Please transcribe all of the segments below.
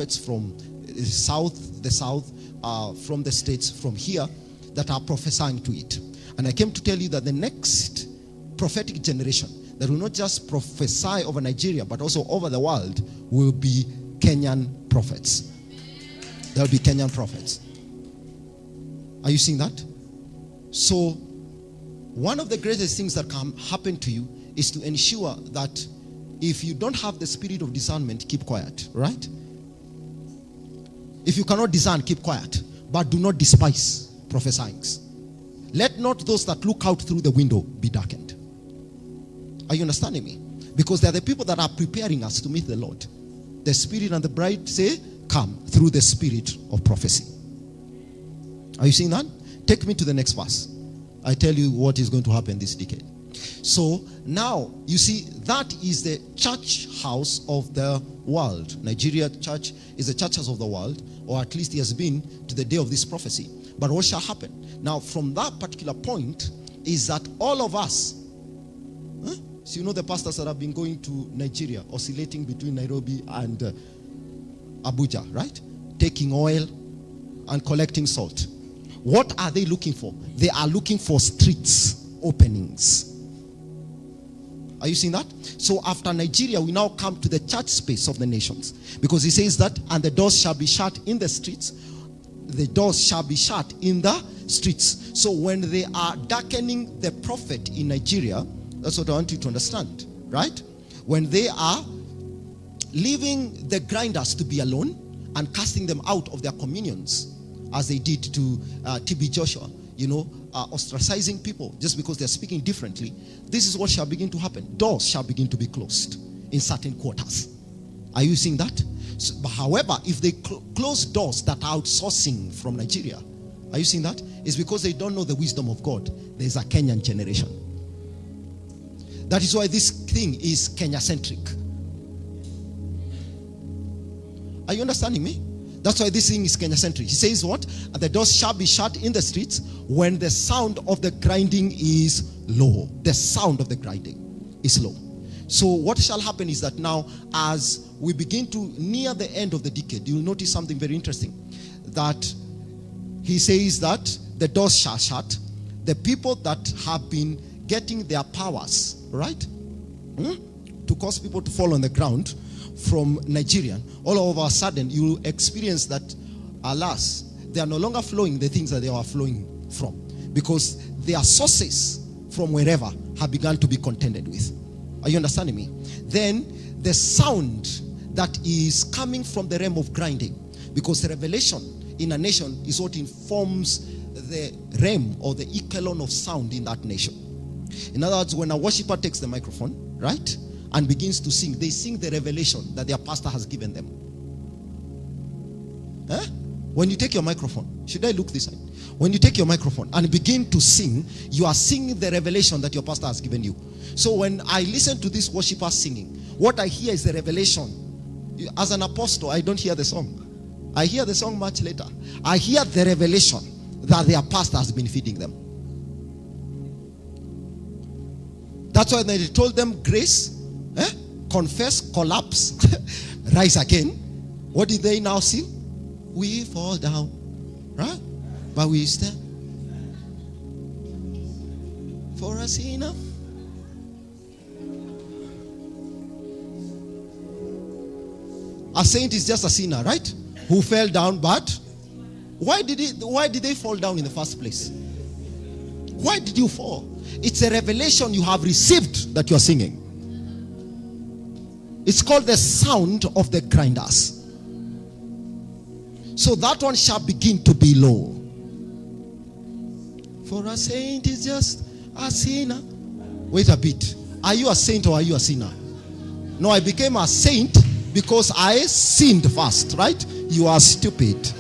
prophets from the south, from the states, from here, that are prophesying to it. And I came to tell you that the next prophetic generation that will not just prophesy over Nigeria, but also over the world, will be Kenyan prophets. There will be Kenyan prophets. Are you seeing that? So, one of the greatest things that can happen to you is to ensure that if you don't have the spirit of discernment, keep quiet, right? If you cannot discern, keep quiet. But do not despise prophesying. Let not those that look out through the window be darkened. Are you understanding me? Because they are the people that are preparing us to meet the Lord. The Spirit and the bride say, come, through the spirit of prophecy. Are you seeing that? Take me to the next verse. I tell you what is going to happen this decade. So now, you see, that is the church house of the world. Nigeria church is the church house of the world, or at least it has been to the day of this prophecy. But what shall happen? Now, from that particular point, is that all of us, so you know the pastors that have been going to Nigeria, oscillating between Nairobi and Abuja, right? Taking oil and collecting salt. What are they looking for? They are looking for streets openings. Are you seeing that? So after Nigeria, we now come to the church space of the nations. Because he says that, and the doors shall be shut in the streets. The doors shall be shut in the streets. So when they are darkening the prophet in Nigeria, that's what I want you to understand, right? When they are leaving the grinders to be alone and casting them out of their communions, as they did to TB Joshua, ostracizing people just because they're speaking differently, this is what shall begin to happen. Doors shall begin to be closed in certain quarters. Are you seeing that? So, but however, if they close doors that are outsourcing from Nigeria, are you seeing that? It's because they don't know the wisdom of God. There's a Kenyan generation. That is why this thing is Kenya-centric. Are you understanding me? That's why this thing is Kenya-centric. He says what? The doors shall be shut in the streets when the sound of the grinding is low. The sound of the grinding is low. So what shall happen is that now, as we begin to near the end of the decade, you'll notice something very interesting. That he says that the doors shall shut. The people that have been getting their powers, right? To cause people to fall on the ground from Nigerian, all of a sudden you will experience that, alas, they are no longer flowing the things that they were flowing from, because their sources from wherever have begun to be contended with. Are you understanding me? Then the sound that is coming from the realm of grinding, because the revelation in a nation is what informs the realm or the echelon of sound in that nation. In other words, when a worshiper takes the microphone, right, and begins to sing, they sing the revelation that their pastor has given them. When you take your microphone, should I look this side? When you take your microphone and begin to sing, you are singing the revelation that your pastor has given you. So when I listen to this worshiper singing, what I hear is the revelation. As an apostle, I don't hear the song. I hear the song much later. I hear the revelation that their pastor has been feeding them. That's why they told them grace, confess, collapse, rise again. What did they now sing? We fall down, right? But we stand. For a sinner. A saint is just a sinner, right? Who fell down, but why did they fall down in the first place? Why did you fall? It's a revelation you have received that you are singing. It's called the sound of the grinders. So that one shall begin to be low. For a saint is just a sinner. Wait a bit. Are you a saint or are you a sinner? No, I became a saint because I sinned first, right? You are stupid.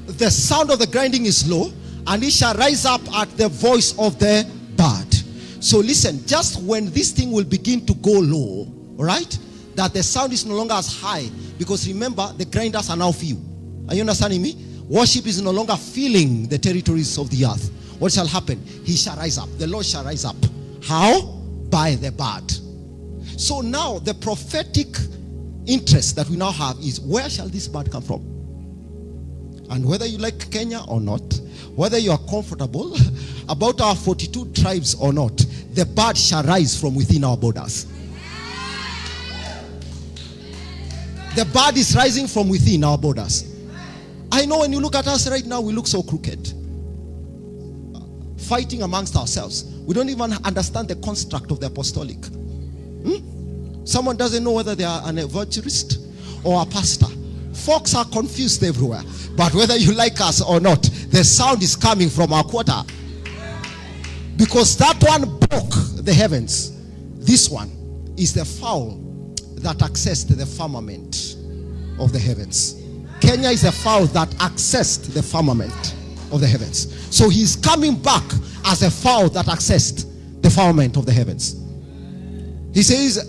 The sound of the grinding is low, and it shall rise up at the voice of the bird. So listen, just when this thing will begin to go low, right, that the sound is no longer as high, because remember, the grinders are now few. Are you understanding me? Worship is no longer filling the territories of the earth. what shall happen? He shall rise up. The Lord shall rise up. How? By the bird. So now the prophetic interest that we now have is, where shall this bird come from? And whether you like Kenya or not, whether you are comfortable about our 42 tribes or not, the bird shall rise from within our borders. The bird is rising from within our borders. I know when you look at us right now, we look so crooked. Fighting amongst ourselves. We don't even understand the construct of the apostolic. Someone doesn't know whether they are an evangelist or a pastor. Folks are confused everywhere. But whether you like us or not, the sound is coming from our quarter. Because that one broke the heavens. This one is the fowl that accessed the firmament of the heavens. Kenya is a fowl that accessed the firmament of the heavens. So he's coming back as a fowl that accessed the firmament of the heavens. He says,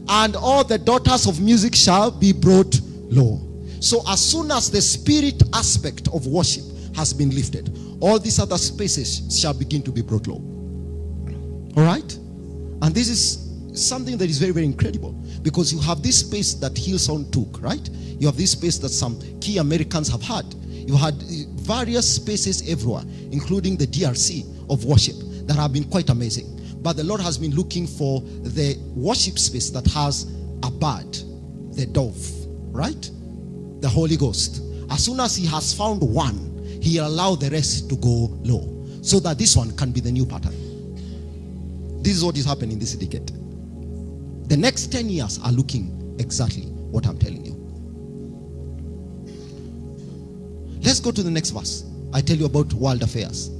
and all the daughters of music shall be brought low. So as soon as the spirit aspect of worship has been lifted, all these other spaces shall begin to be brought low. All right? And this is something that is very, very incredible, because you have this space that Hillsong took, right? You have this space that some key Americans have had. You had various spaces everywhere, including the DRC of worship, that have been quite amazing. But the Lord has been looking for the worship space that has a bird, the dove, right? The Holy Ghost. As soon as he has found one, he allows the rest to go low, so that this one can be the new pattern. This is what is happening in this decade. The next 10 years are looking exactly what I'm telling you. Let's go to the next verse. I tell you about world affairs.